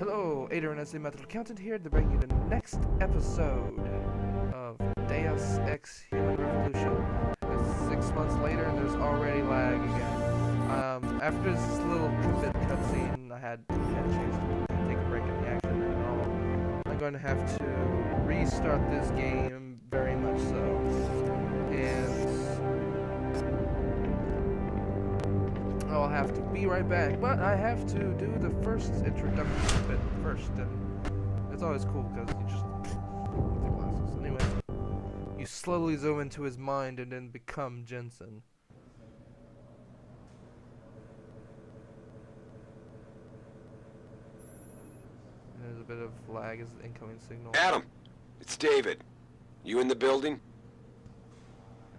Hello, Ader and SA Metal Accountant here to bring you the next episode of Deus Ex Human Revolution. It's 6 months later and there's already lag again. After this little bit cutscene, I had a chance to take a break in the action and all. I'm going to have to restart this game, very much so. And I'll have to be right back, but I have to do the first introduction bit first, and it's always cool because you just the glasses. Anyway, you slowly zoom into his mind and then become Jensen. And there's a bit of lag as the incoming signal. Adam, it's David. You in the building?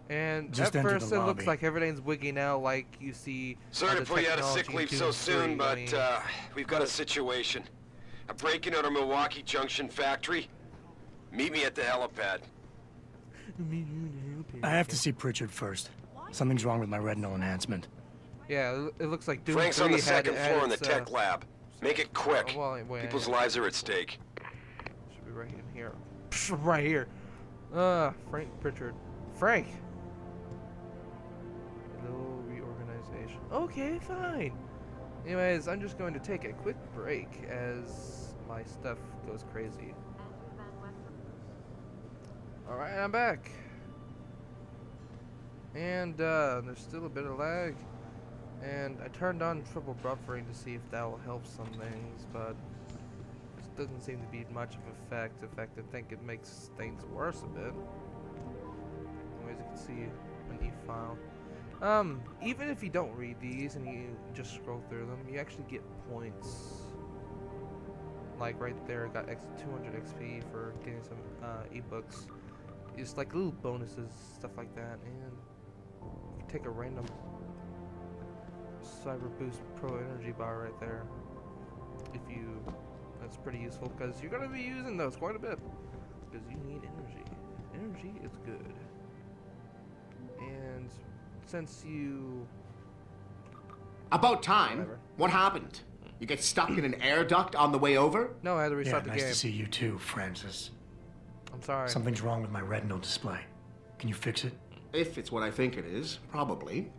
And Just at enter first the it lobby. looks like everything's wigging out like you see. Sorry the to put you out of technology sick in leave Doom so soon, 3, but I mean, we've got a situation. A break-in at our Milwaukee Junction factory. Meet me at the helipad. I have to see Pritchard first. Something's wrong with my retinal enhancement. Yeah, it looks like Doom Frank's 3 on the had second floor in the its, tech lab. Make it quick. oh, well, wait, People's lives are at stake. should be right in here. Right here. Frank Pritchard. Frank! Little reorganization. Okay, fine. Anyways, I'm just going to take a quick break as my stuff goes crazy. Alright, I'm back. And there's still a bit of lag. And I turned on triple buffering to see if that will help some things, but it doesn't seem to be much of effect. In fact, I think it makes things worse a bit. Anyways, you can see an E file. Even if you don't read these and you just scroll through them, you actually get points. Like right there, I got 200 XP for getting some ebooks. It's like little bonuses, stuff like that, and you take a random Cyber Boost Pro Energy Bar right there. That's pretty useful because you're gonna be using those quite a bit because you need energy. Energy is good, and since you About time. Whatever. What happened? You get stuck in an air duct on the way over? no, I had to Yeah, restart the nice game. to see you too, Francis. I'm sorry. Something's wrong with my retinal display. Can you fix it? If it's what I think it is, probably.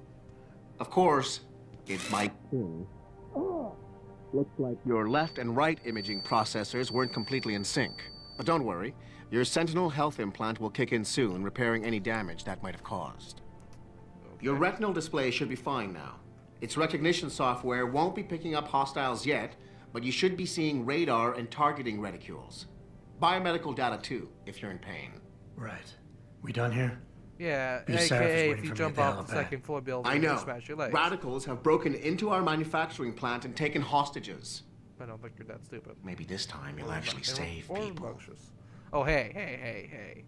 Of course, it might. Looks like your left and right imaging processors weren't completely in sync. But don't worry, your Sentinel health implant will kick in soon, repairing any damage that might have caused. Your retinal display should be fine now. Its recognition software won't be picking up hostiles yet, but you should be seeing radar and targeting reticules. Biomedical data too, if you're in pain. Right. We done here? Yeah, Your Seraph is aka waiting if you for me jump at the off the helipad. second floor building, I you know. smash your legs. Radicals have broken into our manufacturing plant and taken hostages. I don't think you're that stupid. Maybe this time you'll actually Or- save or people. rambunctious. Oh, hey.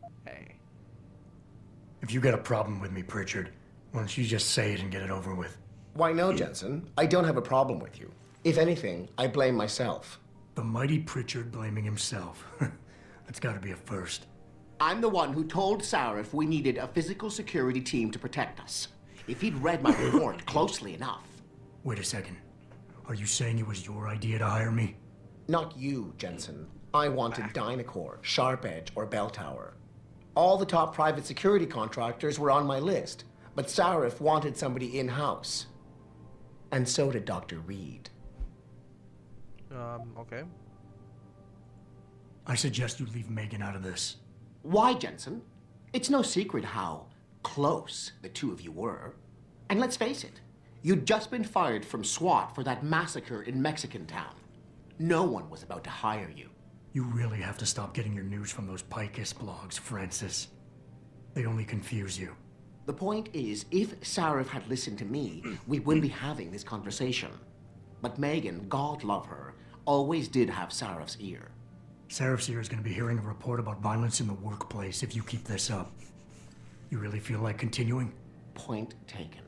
If you got a problem with me, Pritchard, why don't you just say it and get it over with? Why no, Jensen? I don't have a problem with you. If anything, I blame myself. The mighty Pritchard blaming himself. That's gotta be a first. I'm the one who told Sarif we needed a physical security team to protect us. If he'd read my report closely enough. Wait a second. Are you saying it was your idea to hire me? Not you, Jensen. I wanted Dynacore, Sharp Edge, or Bell Tower. All the top private security contractors were on my list, but Sarif wanted somebody in-house. And so did Dr. Reed. Okay. I suggest you leave Megan out of this. Why, Jensen? It's no secret how close the two of you were. And let's face it, you'd just been fired from SWAT for that massacre in Mexican Town. No one was about to hire you. You really have to stop getting your news from those Picus blogs, Francis. They only confuse you. The point is, if Sarif had listened to me, we wouldn't be having this conversation. But Megan, God love her, always did have Sarif's ear. Seraph here is going to be hearing a report about violence in the workplace if you keep this up. You really feel like continuing? Point taken.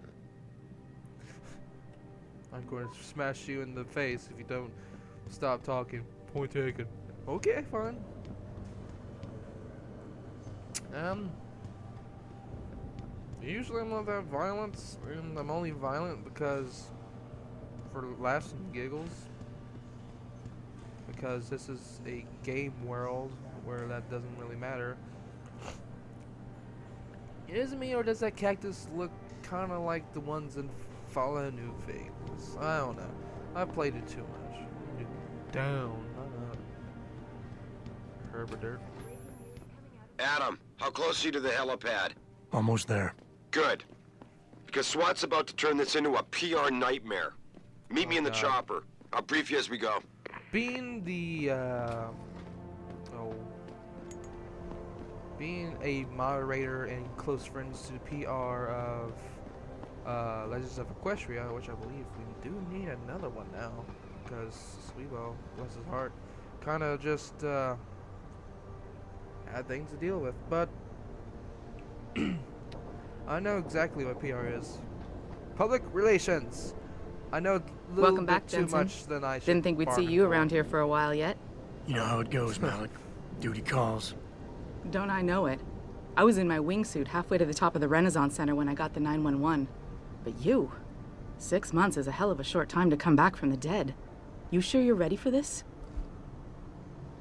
I'm going to smash you in the face if you don't stop talking. Point taken. Okay, fine. Usually I'm not that violent, and I'm only violent because for laughs and giggles. because this is a game world where that doesn't really matter. Is it me, or does that cactus look kind of like the ones in Fallout New Vegas? I don't know. I played it too much. Down. Herbert. Adam, how close are you to the helipad? Almost there. Good. Because SWAT's about to turn this into a PR nightmare. Meet me in the God. chopper. I'll brief you as we go. Being the being a moderator and close friends to the PR of Legends of Equestria, which I believe we do need another one now, because Sweebo, bless his heart, kind of just had things to deal with. But I know exactly what PR is. Public relations. I know a little Welcome bit back, too Jensen. much than I should. Didn't think we'd see bargain you for. around here for a while yet. You know how it goes, Malik. Duty calls. Don't I know it? I was in my wingsuit halfway to the top of the Renaissance Center when I got the 911. But you, 6 months is a hell of a short time to come back from the dead. You sure you're ready for this?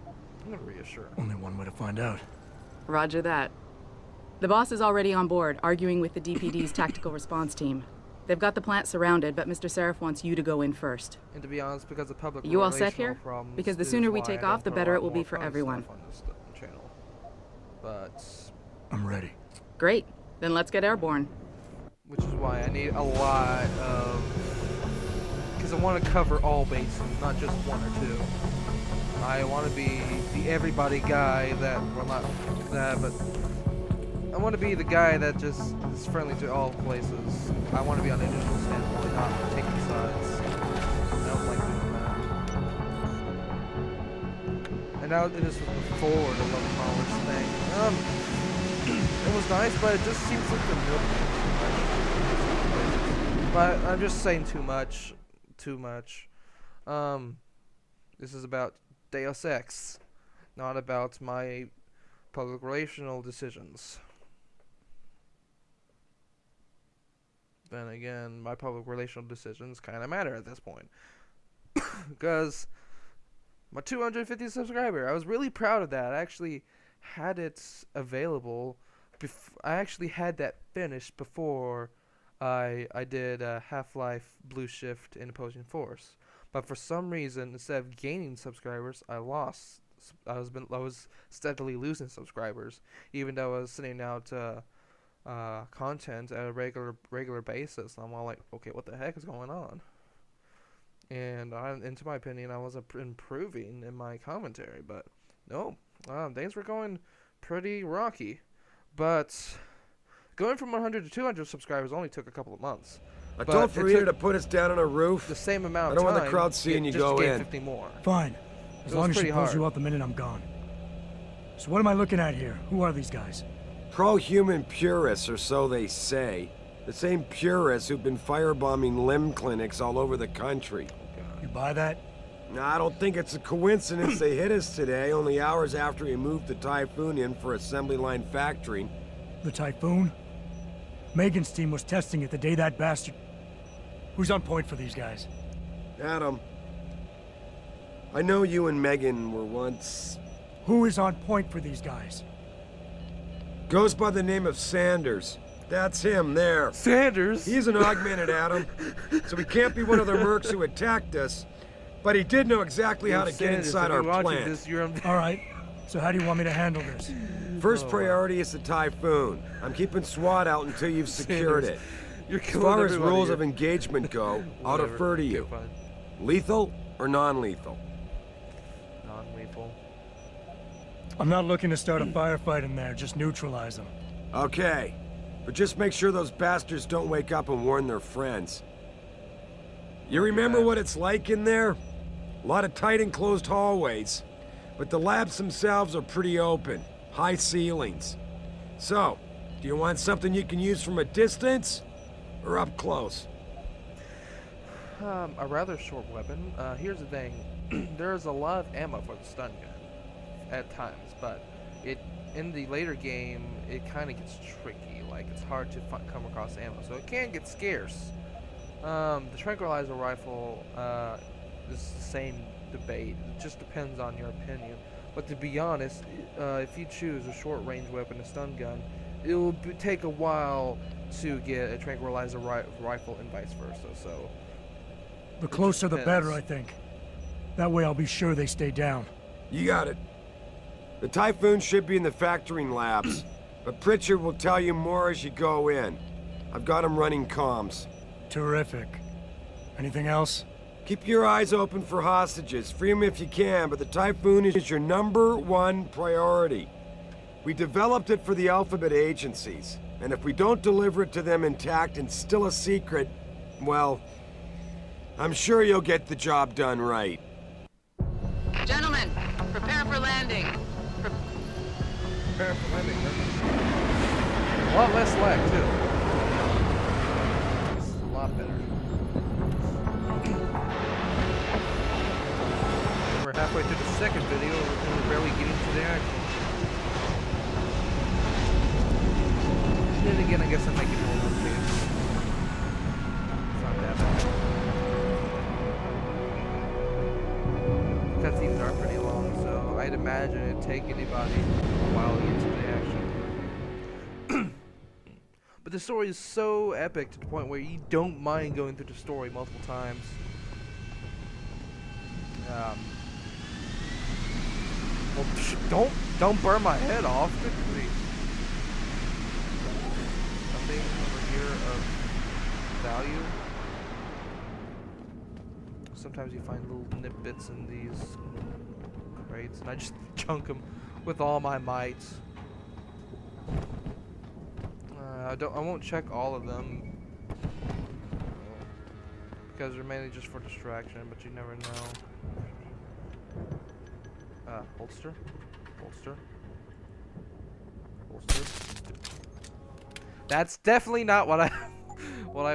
I'm gonna reassure. Only one way to find out. Roger that. The boss is already on board, arguing with the DPD's tactical response team. They've got the plant surrounded, but Mr. Seraph wants you to go in first. And to be honest, because of public You all set relational here? problems Because the is sooner we why take I off, don't the put a better lot it will more be for fun everyone. stuff on this channel. But I'm ready. Great. Then let's get airborne. which is why I need a lot of, because I want to cover all bases, not just one or two. I want to be the everybody guy that, well, not that, but I want to be the guy that just is friendly to all places. I want to be on the neutral standpoint, not taking sides. I don't like doing that. And now it is with the forward of the college thing. It was nice, but it just seems like the middle. But I'm just saying too much. Too much. This is about Deus Ex, not about my public relational decisions. Then again, my public relational decisions kind of matter at this point. Because my 250 subscriber, I was really proud of that. I actually had it available. I actually had that finished before I did Half-Life Blue Shift in Opposing Force. But for some reason, instead of gaining subscribers, I lost. I was steadily losing subscribers, even though I was sending out content at a regular basis. And I'm all like, okay, what the heck is going on? And to my opinion, I was improving in my commentary, but no, things were going pretty rocky. But going from 100 to 200 subscribers only took a couple of months. I But told it Farida took to put us down on a roof. the same amount I of don't time. want the crowd seeing you just go to gain in. 50 more. Fine. As It long was as she pretty pulls hard. you out the minute I'm gone. So what am I looking at here? Who are these guys? Pro-human purists, or so they say. The same purists who've been firebombing limb clinics all over the country. You buy that? Now, I don't think it's a coincidence they hit us today, only hours after we moved the Typhoon in for assembly line factory. The Typhoon? Megan's team was testing it the day that bastard... Who's on point for these guys? Adam, I know you and Megan were once... Who is on point for these guys? Goes by the name of Sanders. That's him there. Sanders. He's an augmented Adam, so he can't be one of the mercs who attacked us. But he did know exactly how to get Sanders, inside if our you're watching plant. this, you're All right. So how do you want me to handle this? First priority is the Typhoon. I'm keeping SWAT out until you've secured Sanders, it. You're As killing far as everybody rules here. of engagement go, I'll Whatever. defer to Okay, you. fine. Lethal or non-lethal? Non-lethal. I'm not looking to start a firefight in there, just neutralize them. Okay. But just make sure those bastards don't wake up and warn their friends. You remember what it's like in there? A lot of tight enclosed hallways. But the labs themselves are pretty open. High ceilings. So, do you want something you can use from a distance? Or up close? A rather short weapon. Here's the thing. There's a lot of ammo for the stun gun at times, but in the later game, it kind of gets tricky. Like, it's hard to come across ammo, so it can get scarce. The tranquilizer rifle is the same debate. It just depends on your opinion. But to be honest, if you choose a short-range weapon, a stun gun, it will take a while to get a tranquilizer rifle and vice versa. So The closer the better, I think. That way I'll be sure they stay down. You got it. The Typhoon should be in the factoring labs, but Pritchard will tell you more as you go in. I've got him running comms. Terrific. Anything else? Keep your eyes open for hostages. Free them if you can, but the Typhoon is your #1 priority. We developed it for the Alphabet agencies, and if we don't deliver it to them intact and still a secret, well, I'm sure you'll get the job done right. Gentlemen, prepare for landing. prepare for landing. A lot less lag too. This is a lot better. We're halfway through the second video and we're barely getting to the action. Then again, I guess I'm making more updates. It's not that bad. Cutscenes aren't pretty long, so I'd imagine it'd take anybody a while to get to the action. But the story is so epic to the point where you don't mind going through the story multiple times. Well, don't burn my head off, please. Nothing over here of value. Sometimes you find little nitbits in these crates, and I just chunk them with all my might. I won't check all of them because they're mainly just for distraction, but you never know. Holster. That's definitely not what I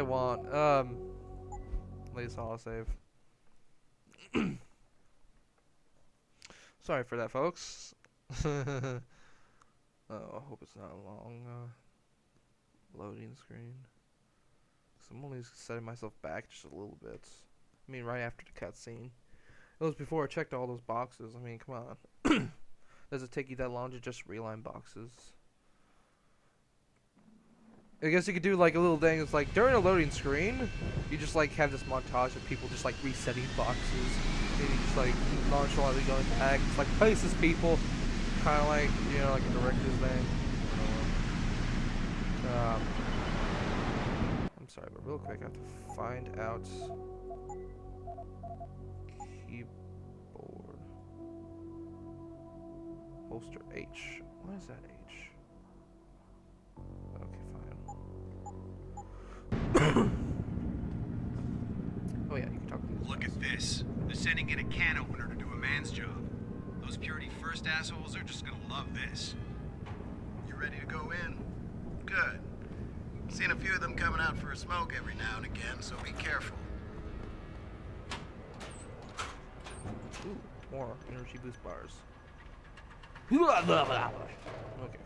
want. Latest autosave. Sorry for that, folks. Oh, I hope it's not a long loading screen. So I'm only setting myself back just a little bit. I mean, right after the cutscene. It was before I checked all those boxes. I mean, come on. Does it take you that long to just realign boxes? I guess you could do like a little thing. It's like during a loading screen, you just like have this montage of people just like resetting boxes. And you just like nonchalantly going back. It's like places people. Kind of like, you know, like a director's thing. I'm sorry, but real quick, I have to find out keyboard holster H. What is that H? Okay, fine. Oh yeah, you can talk to these. Look at this. They're sending in a can opener to do a man's job. Those Purity First assholes are just gonna love this. You ready to go in? Good. Seen a few of them coming out for a smoke every now and again, so be careful. Ooh, more energy boost bars. Okay,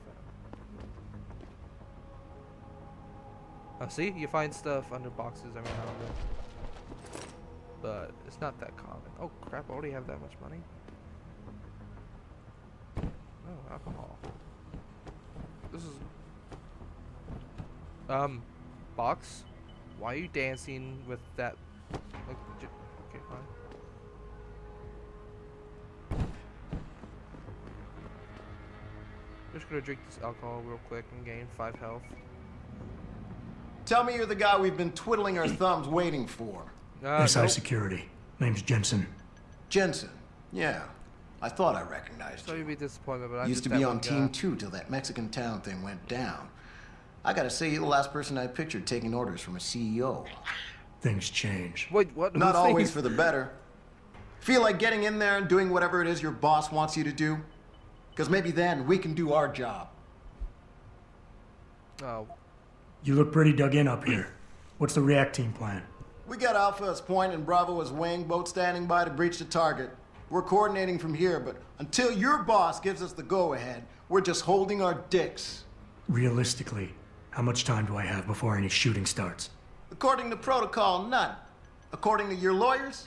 fine. See, you find stuff under boxes every now and then, but it's not that common. Oh crap! I already have that much money. Oh, alcohol. This is box. Why are you dancing with that? Like, okay, fine. Just gonna drink this alcohol real quick and gain 5 health. Tell me you're the guy we've been twiddling our thumbs waiting for. SI Nope. Security. Name's Jensen. Jensen. Yeah. I thought I recognized Sorry you. to be a disappointment, but I'm Used just to be that on one Team guy. 2 till that Mexican town thing went down. I gotta say, you're the last person I pictured taking orders from a CEO. Things change. Wait, what? Not Who's always thinking- for the better. Feel like getting in there and doing whatever it is your boss wants you to do? Because maybe then we can do our job. Oh, You look pretty dug in up here. What's the react team plan? We got Alpha as point and Bravo as wing, both standing by to breach the target. We're coordinating from here, but until your boss gives us the go-ahead, we're just holding our dicks. Realistically, how much time do I have before any shooting starts? According to protocol, none. According to your lawyers,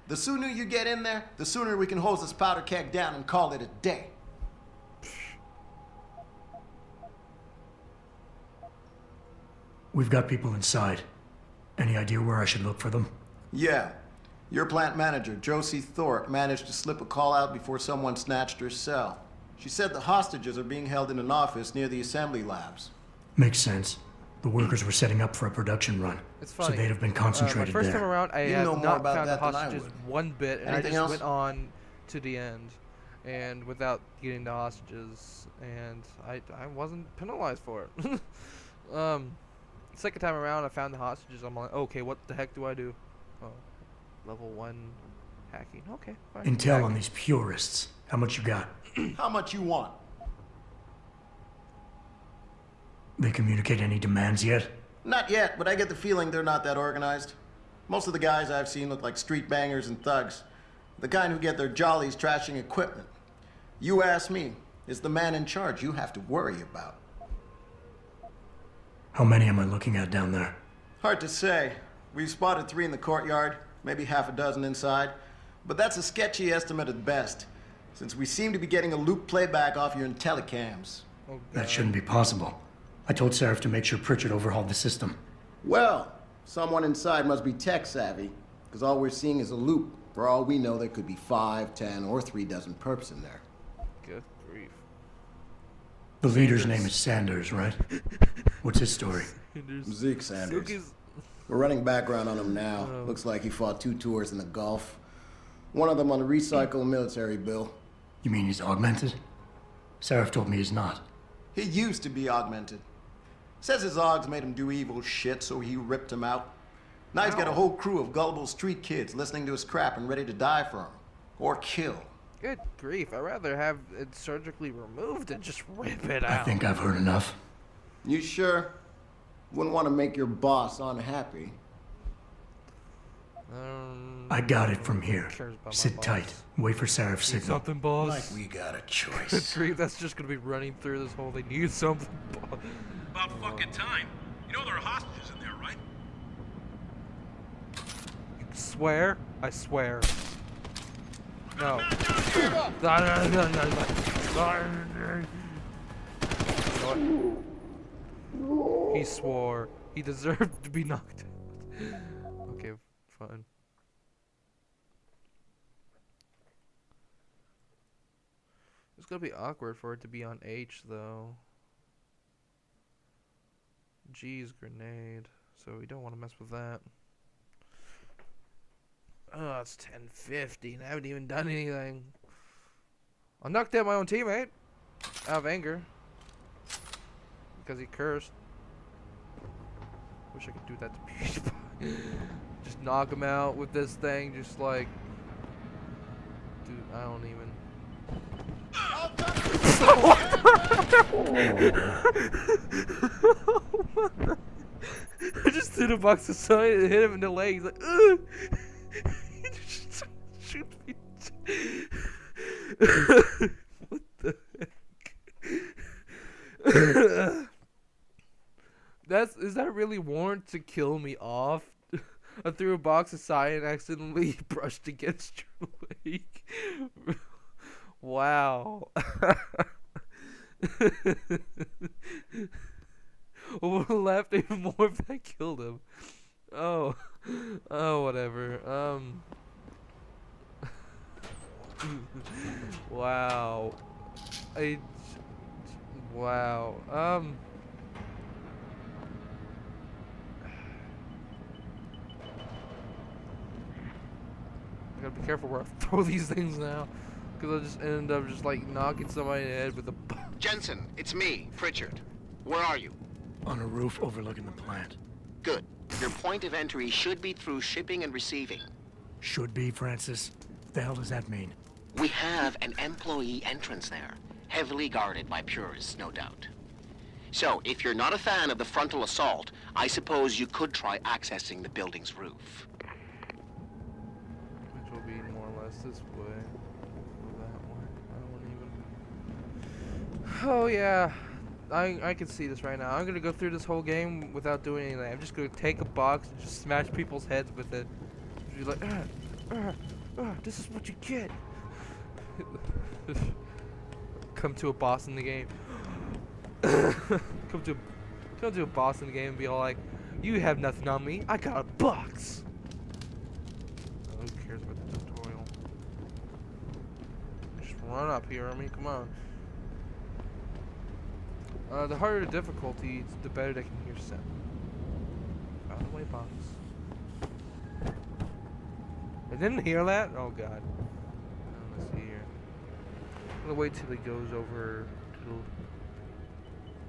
The sooner you get in there, the sooner we can hose this powder keg down and call it a day. We've got people inside. Any idea where I should look for them? Yeah. Your plant manager, Josie Thorpe, managed to slip a call out before someone snatched her cell. She said the hostages are being held in an office near the assembly labs. Makes sense. The workers were setting up for a production run. It's funny. So they'd have been concentrated my first there. time around, I You have know more not about found the that than I hostages would. one bit, and Anything I just else? went on to the end, and without getting the hostages, and I wasn't penalized for it. Second time around, I found the hostages. I'm like, okay, what the heck do I do? Oh, level 1 hacking. Okay, fine. Intel Hack. on these purists. How much you got? How much you want? They communicate any demands yet? Not yet, but I get the feeling they're not that organized. Most of the guys I've seen look like street bangers and thugs. The kind who get their jollies trashing equipment. You ask me, it's the man in charge you have to worry about. How many am I looking at down there? Hard to say. We've spotted 3 in the courtyard, maybe half a dozen inside. But that's a sketchy estimate at best, since we seem to be getting a loop playback off your telecams. Oh, That God. shouldn't be possible. I told Seraph to make sure Pritchard overhauled the system. Well, someone inside must be tech savvy, because all we're seeing is a loop. For all we know, there could be 5, 10, or 3 dozen perps in there. Good grief. The leader's name is Sanders, right? What's his story? Zeke Sanders. Silky's- We're running background on him now. Oh. Looks like he fought 2 tours in the Gulf. One of them on a recycled military bill. You mean he's augmented? Seraph told me he's not. He used to be augmented. Says his augs made him do evil shit, so he ripped him out. Now he's got a whole crew of gullible street kids listening to his crap and ready to die for him. Or kill. Good grief. I'd rather have it surgically removed than just rip it I out. think I've heard enough. You sure? Wouldn't want to make your boss unhappy. I got it from here. Cares about my Sit boss. tight. Wait for Seraph's Need signal. something, boss? Like we got a Good choice. grief. That's just gonna be running through this whole thing. Need something, boss. About fucking time. You know there are hostages in there, right? Swear? I swear. No. No. He swore. He deserved to be knocked out. Okay, fine. It's gonna be awkward for it to be on H though. G's grenade. So we don't want to mess with that. Oh, it's 10:50 and I haven't even done anything. I knocked out my own teammate out of anger because he cursed. Wish I could do that to PewDiePie. Just knock him out with this thing, just like, dude, I don't even. I just threw the box aside and hit him in the leg. He's like, ugh! He just shoots me. What the heck? Is that really warrant to kill me off? I threw a box aside and accidentally brushed against your leg. Wow. I would have laughed even more if I killed him. Oh, whatever. Wow. Wow. I gotta be careful where I throw these things now, because I just end up just like knocking somebody in the head with a. Jensen, it's me, Pritchard. Where are you? On a roof overlooking the plant. Good. Your point of entry should be through shipping and receiving. Should be, Francis. What the hell does that mean? We have an employee entrance there, heavily guarded by purists, no doubt. So, if you're not a fan of the frontal assault, I suppose you could try accessing the building's roof. Which will be more or less this way. Or that way. I don't even. Oh yeah. I can see this right now. I'm gonna go through this whole game without doing anything. I'm just gonna take a box and just smash people's heads with it. Just be like, This is what you get. Come to a boss in the game. come to a boss in the game and be all like, you have nothing on me. I got a box. Oh, who cares about the tutorial? Just run up here. I mean, come on. The harder the difficulty, the better they can hear sound. Out of the way, box. I didn't hear that? Oh god. Let's see here. I'm gonna wait till he goes over to the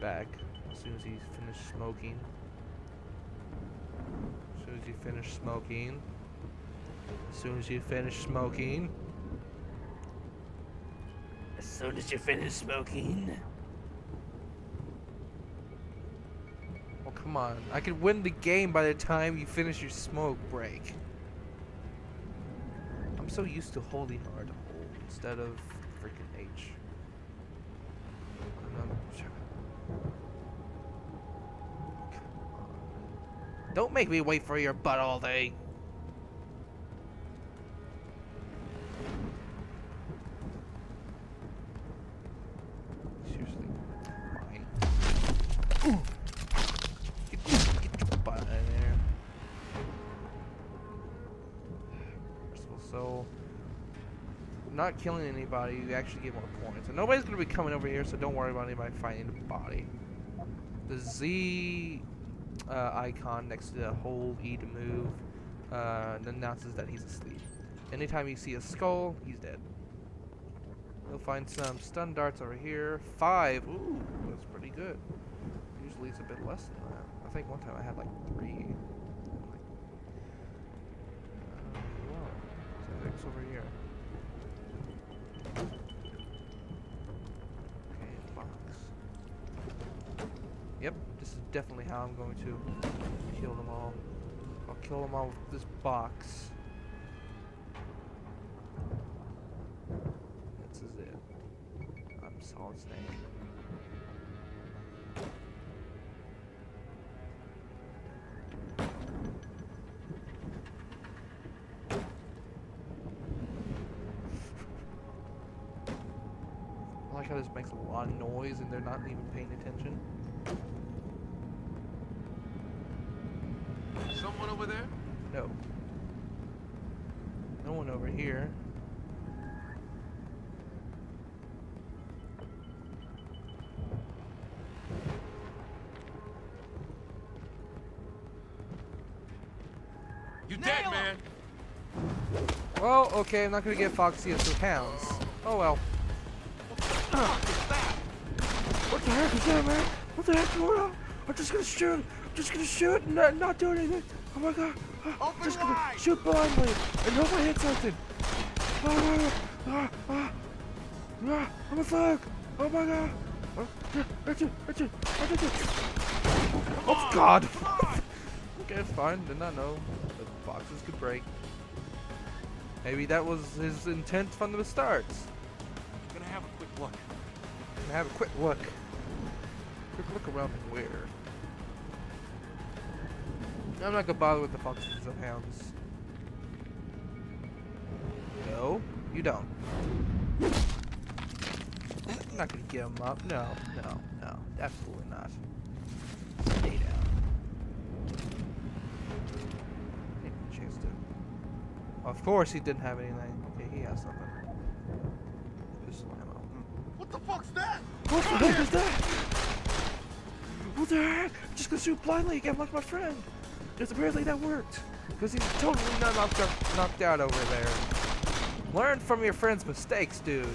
back as soon as he's finished smoking. As soon as you finish smoking. As soon as you finish smoking. As soon as you finish smoking. Oh, come on. I could win the game by the time you finish your smoke break. I'm so used to holding hard to hold instead of freaking H. Don't make me wait for your butt all day. Seriously. Fine. Get your butt in there. So, not killing anybody, you actually get more points. And nobody's going to be coming over here, so don't worry about anybody finding the body. The Z icon next to the hold E to move announces that he's asleep. Anytime you see a skull, he's dead. You'll find some stun darts over here. 5. Ooh, that's pretty good. Usually it's a bit less than that. I think one time I had like 3. X over here. Okay, box. Yep, this is definitely how I'm going to kill them all. I'll kill them all with this box. This is it. I'm Solid Snake. I like how this makes a lot of noise and they're not even paying attention. Someone over there? No. No one over here. You dead, man. Well, okay, I'm not gonna get Foxy as the hounds. Oh well. What the heck is that, man? What the heck's going on? I'm just gonna shoot. I'm just gonna shoot and not do anything. Oh my god. I'm just gonna shoot blindly and hope I hit something. I'm a thug. Oh my god. Oh god. Okay, it's fine. Did not know the boxes could break. Maybe that was his intent from the start. I'm gonna have a quick look. Gonna have a quick look. Quick look around where? I'm not gonna bother with the foxes and hounds. No, you don't. I'm not gonna get them up. No, absolutely not. Stay down. Need a chance to. Of course, he didn't have anything. Okay, he has something. Pistol ammo. What the fuck's that? What the heck is that? What the heck? I'm just gonna shoot blindly again like my friend. Because apparently that worked. Because he's totally not knocked out over there. Learn from your friend's mistakes, dude.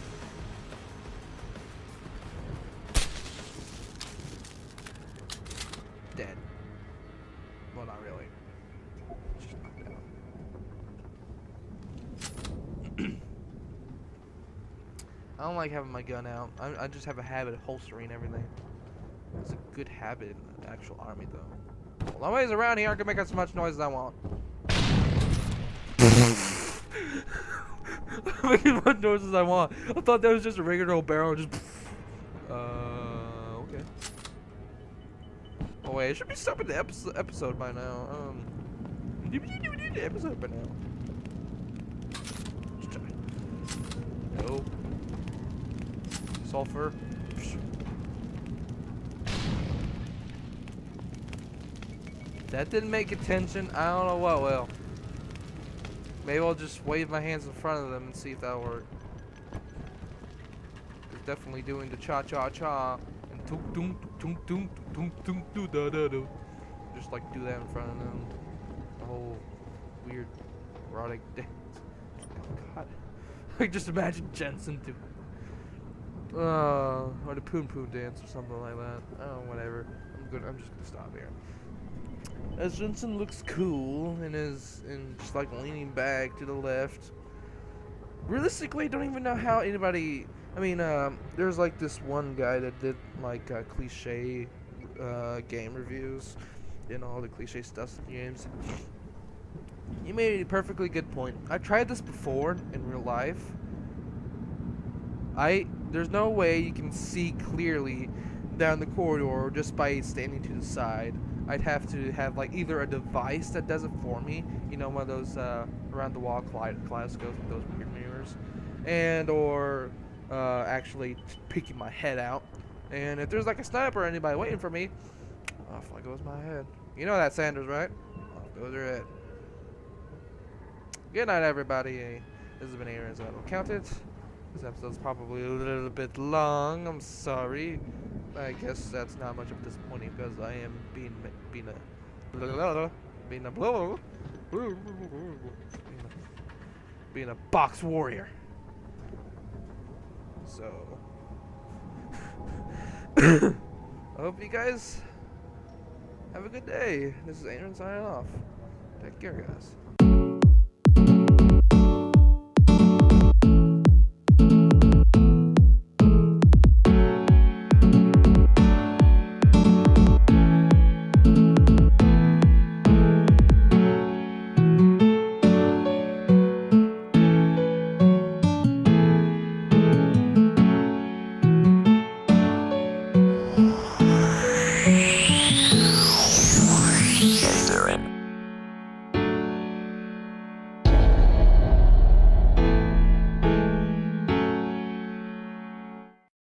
Dead. Well, not really. Just knocked out. I don't like having my gun out. I just have a habit of holstering everything. It's a good habit in the actual army, though. Well, nobody's around here. I can make as much noise as I want. I'm making as much noise as I want. I thought that was just a regular old barrel. Just. Okay. Oh wait, it should be stopping the episode by now. Episode by now. sulfur. That didn't make attention. I don't know what will. Maybe I'll just wave my hands in front of them and see if that'll work. It's definitely doing the cha-cha-cha and tung tung tung tung tung tung tung da da da. Just like do that in front of them. The whole weird erotic dance. Oh god. Like just imagine Jensen do. Or the poon poon dance or something like that. Oh, whatever. I'm just gonna stop here. As Jensen looks cool and is just like leaning back to the left. Realistically, I don't even know how anybody. I mean, there's like this one guy that did like cliche game reviews and all the cliche stuff in games. He made a perfectly good point. I tried this before in real life. There's no way you can see clearly down the corridor just by standing to the side. I'd have to have like either a device that does it for me, you know, one of those around the wall kaleidoscopes with those weird mirrors, and or actually peeking my head out. And if there's like a sniper or anybody waiting for me, off goes my head. You know that, Sanders, right? Off goes your head. Good night, everybody. This has been Aaron's Auto Counted. This episode's probably a little bit long. I'm sorry. I guess that's not much of a disappointing because I am being a box warrior. So I hope you guys have a good day. This is Aaron signing off. Take care, guys.